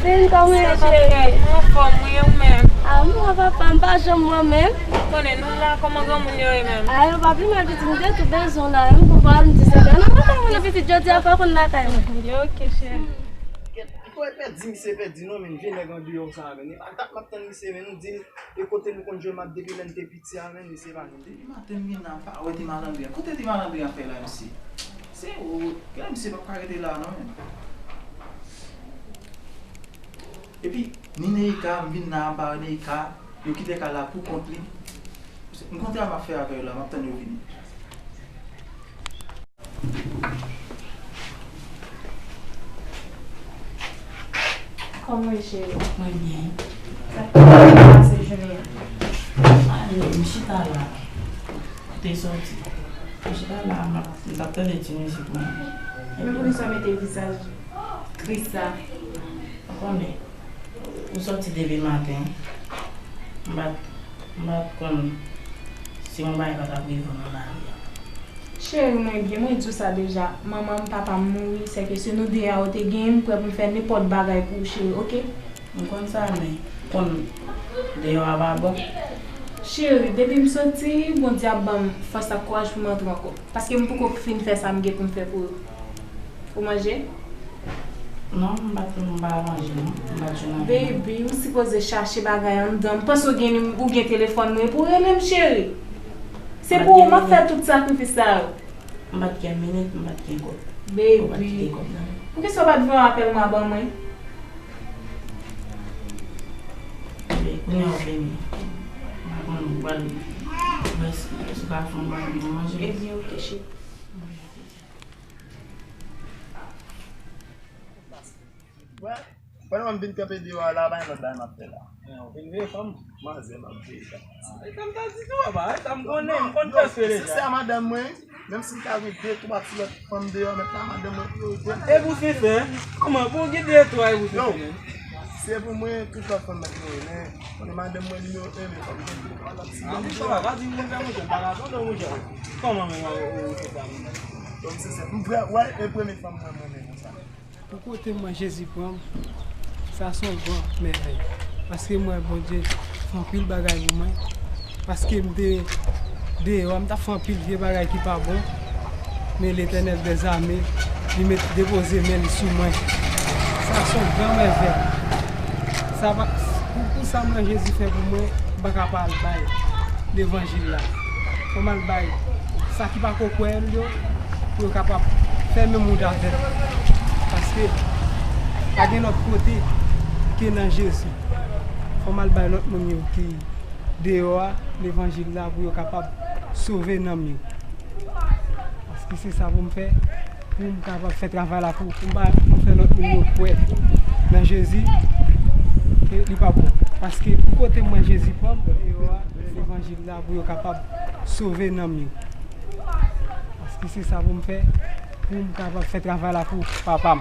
Christine, comment chérie? Moi-même. Ah, moi, papa, pas je moi-même. Nous là, comment on est même? Ah, papa, ma petite me tout besoin là. Nous pouvons pas me dire ça. Non, pas la petite, je dis à papa qu'on l'a quand même. Ok, chérie. Toi, c'est perdu, non, mais je viens de grandir ça. Mais pas tant mais nous dit, écoutez, nous conduisons ma depuis l'année petit, mais c'est pas nous. Ouais, tu m'as bien. Côté tu m'as bien fait là aussi. C'est où? Quel c'est pas arrêter là, non? Et puis, Nineika, Mina, Barneika, yo quitte là pour compter. On compte à faire avec là, maintenant yo vini. Comment est chérie? Moi bien. C'est Julien. Je suis là. T'es sorti. Je suis là. Je t'attends de Tunisie pour moi. Mais vous nous sommes tes visages. Triste ça. Attendez. Vous sortez début matin. Je vais comme si mon bail va t'arriver dans la vie. Chérie, moi tout ça déjà. Maman, papa mourir, c'est que si nous deux à haute game pour faire n'importe bagaille pour chérie, ok? Je comme ça, mais comme d'ailleurs à bon. Chérie, depuis que je suis sortie, mon diable force à courage pour m'entrer encore. Parce que je ne peux pas faire ça pour me faire pour manger. Non, je ne vais pas manger. Baby, je suppose chercher bagaille en dedans. Pense au gain téléphone pour elle-même, chérie. C'est pour moi faire tout sacrifice ça. Je vais te minute, je vais te Baby. Pourquoi ça va devoir appeler moi bon moi? Eh bien, ok, chérie. Ouais. Pendant que je viens de dire là, je vais m'appeler là. Je vais comme moi, je vais m'appeler. Comme t'as dit toi, bah, t'as me connais, me connais. C'est à madame, même si tu as vu deux, trois petites femmes dehors, maintenant madame, Et vous faites ça? Comment pour guider toi et vous faites ça? c'est pour moi, tout à fait maintenant. On est madame, moi, numéro 1, mais comme je Ah, ça va, vas-y, vous me parlez, comment vous faites ça? donc c'est ça. Ouais, la première femme, moi-même, ça. Pourquoi moi Jésus prend ça son grand merveille parce que moi bon Dieu font pile bagaille pour moi parce que on t'a fait pile vieux bagaille qui pas bon mais l'Éternel des armées il met déposer main sur moi ça son grand merveille ça va pour ça moi Jésus fait pour moi pas capable bail l'évangile là comment le bail ça qui pas quoi yo pour capable faire même monde avec parce que à de l'autre côté qui est dans Jésus faut mal bailler l'autre monde qui dehors l'évangile là pour être capable de sauver nos mieux parce que c'est ça pour me faire pour me capable faire travail là pour faire l'autre monde pour être dans Jésus il pas bon parce que pour côté moi Jésus prend dehors l'évangile là pour être capable de sauver nos mieux parce que c'est ça pour me faire pour me capable faire travail là pour papa.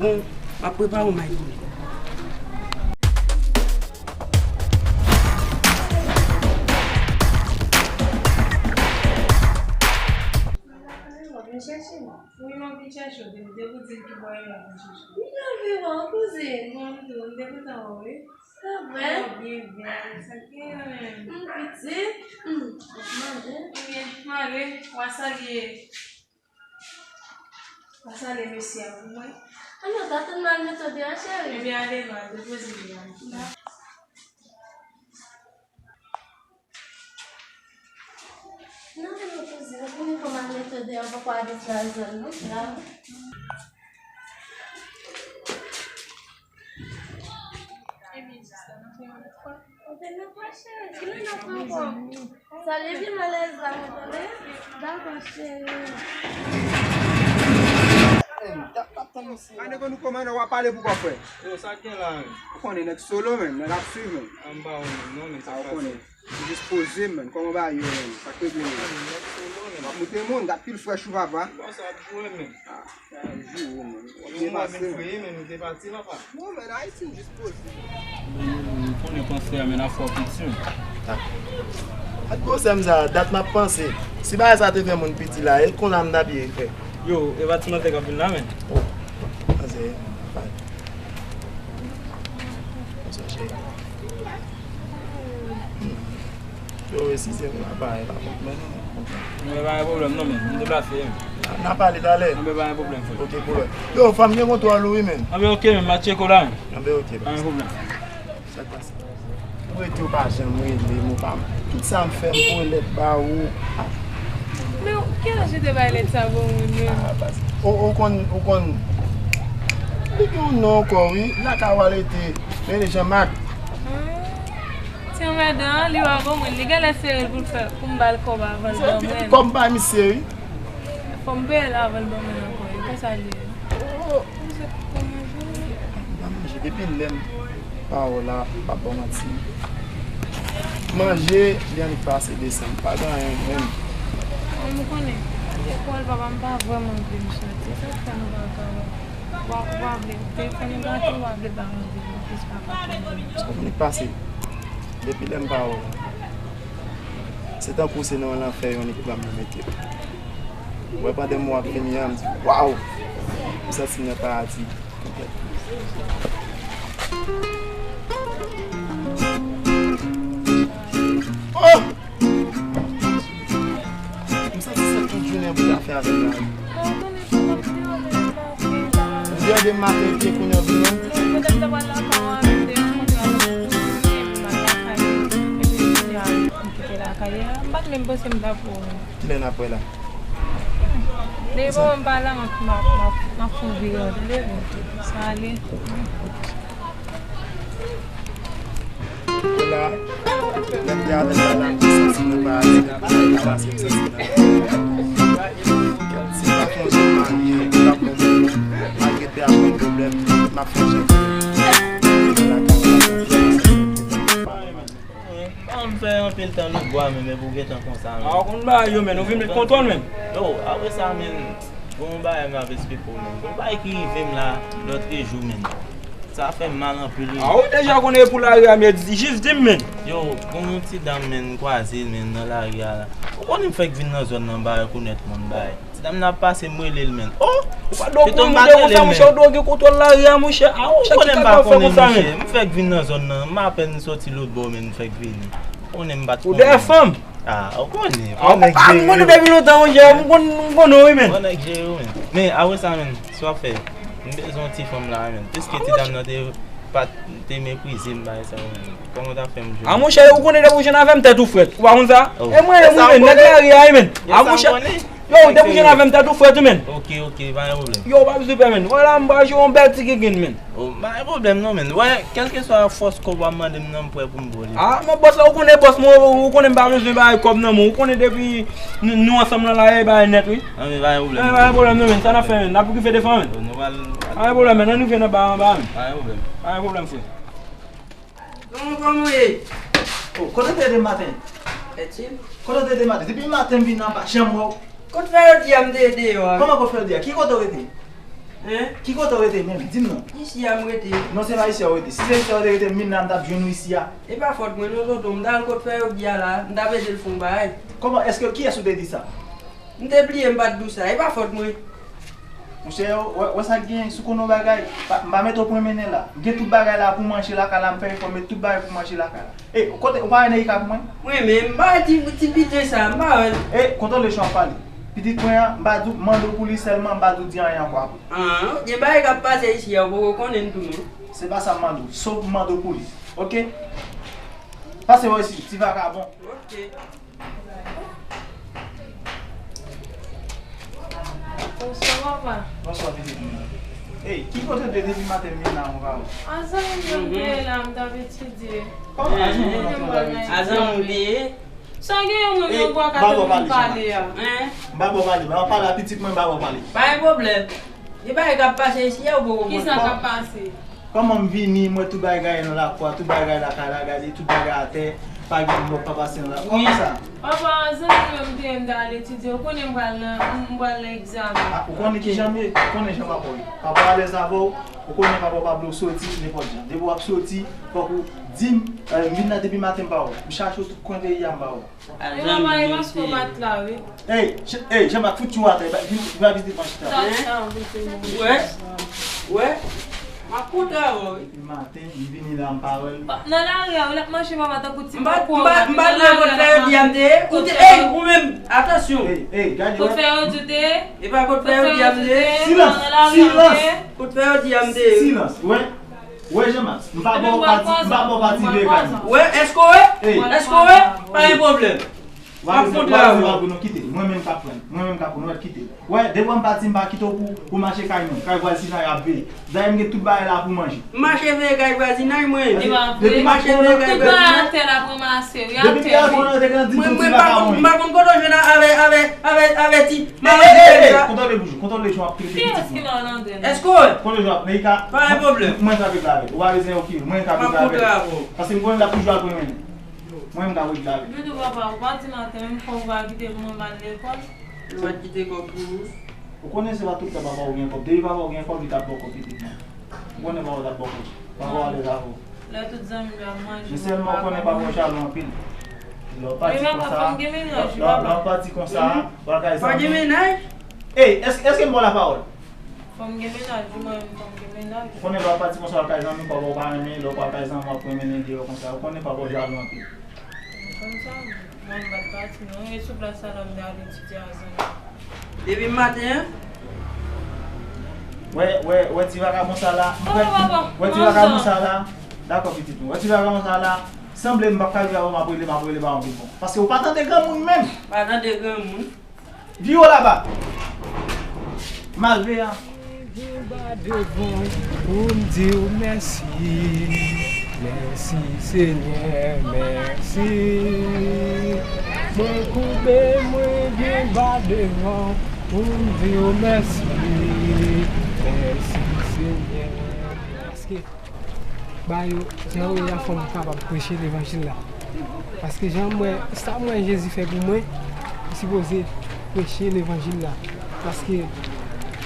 Bon, ma prépare au maïs. Oui, ma petite cherche, je vais vous dire que moi, je vais chercher. Oui, non, cousine. Bon, je vais vous envoyer. C'est vrai? Bien, bien. Ça fait Petit. bien. Allez, on va saluer. On va saluer monsieur pour moi. Ah non, t'as tout mal méthode, Eh chérie. bien, allez, on va déposer bien. Non, cousine, on connaît comment méthode, on va pas aller dans la zone, non? Ça allait bien malaise là, vous entendez? D'accord, chérie. Ane kon nou koman wap pale pou kwa fwe? Yo, sa gen la men. Konen nek solo men, men ap suiv men. An ba ou men, non men, sa Konen, dispose men, koman ba yo men, sa kwe men. Wap mouten moun, gat pil fwe chou papa. Bon, sa jouwe men. Jou men. Yo mwa men fweye men, nou debati la pa. Non men, a isi ou dispose. Konen konfre men a fwa piti men. At ko sem za, dat ma panse. Si ba sa te fe moun piti la, el kon am nabiye fe. Yo, e bati man te kapil la men. Aze, fay. Yo, si se mwen apay la pot men. Mwen ba yon problem non men, mwen de la feye men. Na pali tale? Mwen ba yon problem fwe. Ok, pou lè. Yo, fam gen kon to aloui men. Mwen ok men, ma cheko la men. Mwen ok. Ba yon problem. Sak pasi. Mwen ete ou pa jen mwen le mwen pam. Tout sa m fè mwen let ba ou. Men, kè la jete ba let sa bon mwen men? Ou kon... Lik yon non kori, la ka wale te. Men le jen mak. Si yon mè dan, li wavon mwen, li gen la seri pou mbal koba aval do men. Kom ba mi seri? Fom be la aval do men anko, yon sa li. Manje, depi lem. Pa ou la, pa bon mati. Manje, li an pase desen. Pa gan yon men. Mwen konen, ekol papa mpa vweman vle msoti. Se fè nou baka wavle. Telefon yon gati wavle ba mwen vle. Pis papa konen. Mwen pase. Depi lem pa ou. Se tan pou se nan lan fè yon ekip la mwen mette. Mwen pa dem wap veni an, mwen di, waw! Mwen sa si mwen parati. Oh! Mwen sa si se tout jounen pou ta fè avè la. Mwen di an de maten ki koun yon vinen. Mwen te wala pa wale de mbak men bo se mda pou. Len apwe la. Le bo mbala ma fubi yo. Sali. Wala, lem de ave la lan, sa si mwen parati. Sa si mwen parati. Si pa fonje manye, la problem, malge te apon problem, ma fonje. An fè an pil tan nou gwa men pou get an konsa men. A kon ba yo men, nou vim met konton men. Yo, apre sa men, bon ba yon ave speko men. Bon ba ki vim la, lotre jou men. Sa fè mal an pil. A ou deja konen pou la ria men, jif dim men. Yo, kon yon ti dam men kwa zil men nan la ria la. Kon yon fèk vin nan zon nan ba yon konet mon bay. Ti dam nan pase mwelel men. Oh, do kon mou de kon sa mouche, do ki konton la ria mouche. A ou konen ba konen mouche, mou fèk vin nan zon nan. Ma pen soti lout bo men fèk vin. Konen bat ou de fam? Ah, konen. Mwen de vin loutan mouche, mwen konon wè men. Konen jè wè men. Men, a wè sa men, swa fè. Mwen bezon ti fam la men. Piske ti dam nan te meprizim ba sa men. Konon ta fèm jè. A mouche, ou konen de mouche nan fèm tè tou fwet. Ou wakon sa? E mwen de mwen, nek la ria men. A mouche, yo, de mouche nan fèm tè tou fwet men. Ok, ba yon problem. Yo, ba super men. Wala mba yon bel tiki gen men. Oh, ba yon problem non men. Wè, kelke so a fos kob waman dem nan mpwe pou mboli. Ah, mwen boss la, ou konen boss mwen, ou konen ba mwen ba yon kob nan mwen. Ou konen depi nou ansam nan la yon ba yon net wè. A mi ba yon problem. Ba yon problem non men, sa na fè men. Na pou ki fè defan men. Ba yon problem men, nan nou fè nan ba yon ba men. Ba yon problem. Ba yon problem fè. Konon ye? Konon te de maten? Etil? Konon te de maten? Depi maten vin nan pa chan mou. Kote fè yon diyam de yo? Koman kon fè diya? Ki kote wete? Ki kote wete men? Dim nan? Isi yam wete. Non se la isi ya wete. Si se isi ya wete min nan dap joun isi ya. E pa fote mwen nou zotou mdan kote fè yon diya la, mda veze l foun bay. Koman, eske ki esou de di sa? Mde pliye mbat dousa, e pa fote mwen. Mouche yo, wè sa gen sou konon bagay, mba met ou premene la. Gen tout bagay la pou manche la ka la, mpe yon met tout bagay pou manche la ka la. E, kote, ou pa ene yi ka pou mwen? Mwen men, mba ti bite sa, mba wè. E, konton le chan pali. Petit mwen, mba dou mando pou li selman, mba dou diyan yan kwa. Je bay kap pase isi ya, wou konen tou mwen. Se ba sa mando, sop mando pou li. Ok? Pase wè si, ti va ka bon. Ok. Bonsoir papa. Bonsoir petit mwen. Hey, ki kote de depi maten min nan mwa ou? Azan mwen mwen la mda betidye. Azan mwen. Sa gen yon mwen gwa kate mwen pale ya. Mba bo pale, mba pale a pitik mwen mba bo pale. Pa yon problem. Il va y passer ici ou Qui ça va passer? Comment me vini, moi tout bagay dans la quoi, tout bagay la kala gadi, tout bagay à terre, pas de pas passer là. Comment ça? Papa, je vais me étudier. On connaît pas l'examen. On connaît qui jamais, on connaît jamais pas. Papa les avos, on connaît pas Pablo sorti n'importe quoi. Des fois sorti pour dire vinn depuis matin pas. Je cherche tout coin de yamba. Maman, il va se combattre là, oui. Hey, j'aime pas foutu à terre. Il va visiter mon Ouais. Ma puta oui. Matin, il vient là en parole. Non là, on a marché papa ta petite. Mba votre diamé. Hey, vous même attention. Hey, gardez. Faut faire du thé. Et pas votre diamé. Silence. Votre diamé. Silence. Ouais, j'aime. M'pas bon parti vegan. Ouais, est-ce que pas un problème. Moi-même pas prendre, nous quitter. Ouais, des fois parti pas quitter pour marcher caillou, caillou voisin à payer. D'ailleurs, me tout bail là pour manger. Marcher avec caillou voisin moi. Depuis marcher avec caillou voisin. Terre là pour masser. Depuis là on a des grands dit tout là. Moi comme quand je avec ti. Contrôle les gens Qui est-ce qui va en donner? Est-ce que contrôle les gens, mais pas un problème. Moi avec là. On va les OK, moi avec là. Parce que moi là pour jouer pour moi. Moi je vais là. Je dois pas partir matin même quand on va quitter mon mal l'école. Je vais quitter comme pour. Vous connaissez pas tout le papa ou bien comme dès papa ou bien comme il t'a pas compétit. Vous connaissez pas d'abord. Papa les avos. Là tout ça me va manger. Je seulement connais pas mon Charles en pile. Leur parti Mais comme maman, ça. faut me ménager, papa. Leur parti comme ça. Pas de ménage. Hey, est-ce que me la parole? Faut me ménager, moi faut me ménager. Vous connaissez pas parti comme ça par exemple, pas vous parler, leur par exemple moi pour mener dire comme ça. Vous connaissez pas votre Charles en pile. Comme ça, moi je vais partir, non, et sur la salle on va aller étudier à ça. Depuis matin. Ouais, tu vas comme ça là. Ouais, tu vas comme ça là. D'accord, petit tout. Ouais, tu vas comme ça là. Semble me pas dire ma brûler pas en bon. Parce que vous pas attendre grand monde même. Pas dans des grands monde. Viens là-bas. Malvé hein. Devant pour me dire merci, merci Seigneur, merci. Moi couper, moi bien bas devant pour me dire merci, merci Seigneur. Parce que j'ai eu la forme capable de prêcher l'évangile là. Parce que ça moi Jésus fait pour moi, je suis supposé prêcher l'évangile là. Parce que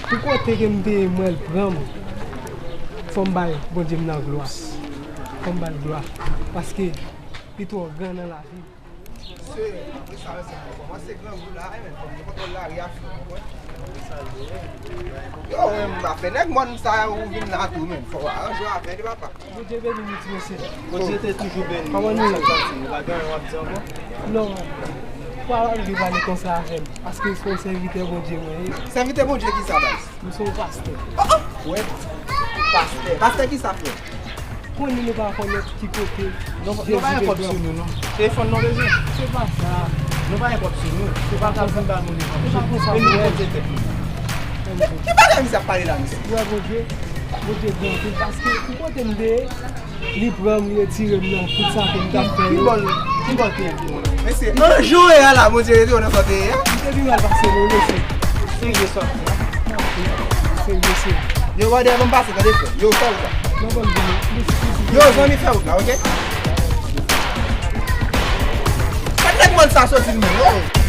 pourquoi tu es moi le prendre? Faut me bon Dieu dans la gloire. Faut me gloire. Parce que il est grand dans la vie. Moi c'est grand là, mais contrôle là, rien. Yo, ma fait nèg mon ça ou vinn là tout même. Faut un jour à faire de papa. Bon Dieu béni monsieur. Bon Dieu t'es toujours béni. Comment nous là? La gagne on va dire encore. Non. Pourquoi arriver à aller comme ça avec? Parce que c'est un serviteur bon Dieu. Serviteur bon Dieu qui ça base? Nous sommes pasteurs. Ouais. Pasteur. Pasteur qui ça fait? Pour nous ne pas connaître petit côté. Non, pas importe sur nous non. Téléphone non raison. C'est pas ça. Non pas importe sur nous. C'est pas ça qu'on va nous dire. C'est pas pour ça. Et nous côté technique. Qui va la mise à parler là monsieur? Ouais bon Dieu. Bon Dieu bon parce que pourquoi tu me dis les prendre les tirer dans tout ça que nous avons fait. Qui va mais c'est un jour et là mon Dieu on a sorti hein. C'est lui là parce que nous c'est je sors. C'est yo va devant passer quand il yo ça là. Non bon Dieu. Yo j'en ai fait là OK? Quand nèg mon ça sorti nous.